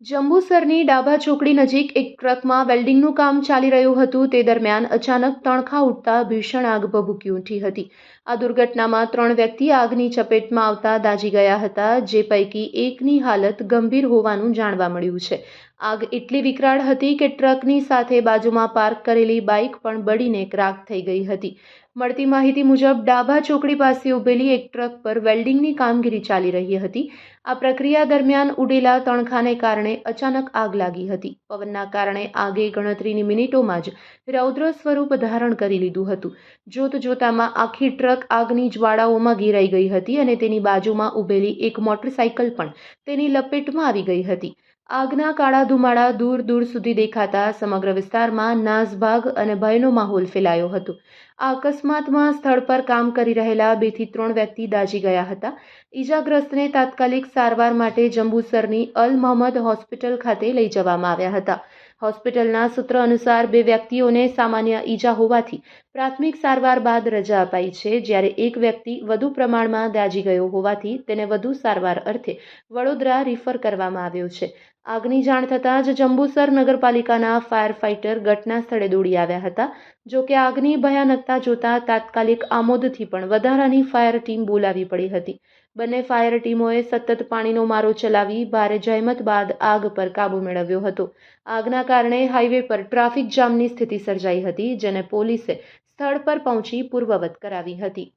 જંબુસરની ડાભા ચોકડી નજીક એક ટ્રકમાં વેલ્ડિંગનું કામ ચાલી રહ્યું હતું તે દરમિયાન અચાનક તણખા ઉઠતા ભીષણ આગ ભભૂકી ઉઠી હતી। આ દુર્ઘટનામાં 3 વ્યક્તિ આગની ચપેટમાં આવતા દાઝી ગયા હતા, જે પૈકી એકની હાલત ગંભીર હોવાનું જાણવા મળ્યું છે। આગ એટલી વિકરાળ હતી કે ટ્રકની સાથે બાજુમાં પાર્ક કરેલી બાઇક પણ બળીને રાખ થઈ ગઈ હતી। મળતી માહિતી મુજબ ડાભા ચોકડી પાસે ઉભેલી એક ટ્રક પર વેલ્ડિંગની કામગીરી ચાલી રહી હતી। આ પ્રક્રિયા દરમિયાન ઉડેલા તણખાને કારણે અચાનક આગ લાગી હતી। પવનના કારણે આગે ગણતરીની મિનિટોમાં જ રૌદ્ર સ્વરૂપ ધારણ કરી લીધું હતું। જોતજોતામાં આખી ટ્રક આગની જ્વાળાઓમાં ઘેરાઈ ગઈ હતી અને તેની બાજુમાં ઊભેલી એક મોટરસાઇકલ પણ તેની લપેટમાં આવી ગઈ હતી। આગના કાળા ધુમાડા દૂર દૂર સુધી દેખાતા સમગ્ર વિસ્તારમાં નાસભાગ અને ભયનો માહોલ ફેલાયો હતો। આ અકસ્માતમાં સ્થળ પર કામ કરી રહેલા 2 થી 3 વ્યક્તિ દાઝી ગયા હતા। ઈજાગ્રસ્તને તાત્કાલિક સારવાર માટે જંબુસરની અલ મોહમ્મદ હોસ્પિટલ ખાતે લઈ જવામાં આવ્યા હતા। હોસ્પિટલના સૂત્ર અનુસાર 2 વ્યક્તિઓને સામાન્ય ઈજા હોવાથી પ્રાથમિક સારવાર બાદ રજા અપાઈ છે, જ્યારે એક વ્યક્તિ વધુ પ્રમાણમાં દાઝી ગયો હોવાથી તેને વધુ સારવાર અર્થે વડોદરા રિફર કરવામાં આવ્યો છે। આગની જાણ થતાં જ જંબુસર નગરપાલિકાના ફાયર ફાઇટર ઘટના સ્થળે દોડી આવ્યા હતા। જો કે આગની ભયાનકતા જોતા તાત્કાલિક આમોદથી પણ વધારાની ફાયર ટીમ બોલાવી પડી હતી। બંને ફાયર ટીમોએ સતત પાણીનો મારો ચલાવી ભારે જહેમત બાદ આગ પર કાબૂ મેળવ્યો હતો। આગના કારણે હાઈવે પર ટ્રાફિક જામની સ્થિતિ સર્જાઈ હતી, જેને પોલીસે સ્થળ પર પહોંચી પૂર્વવત કરાવી હતી।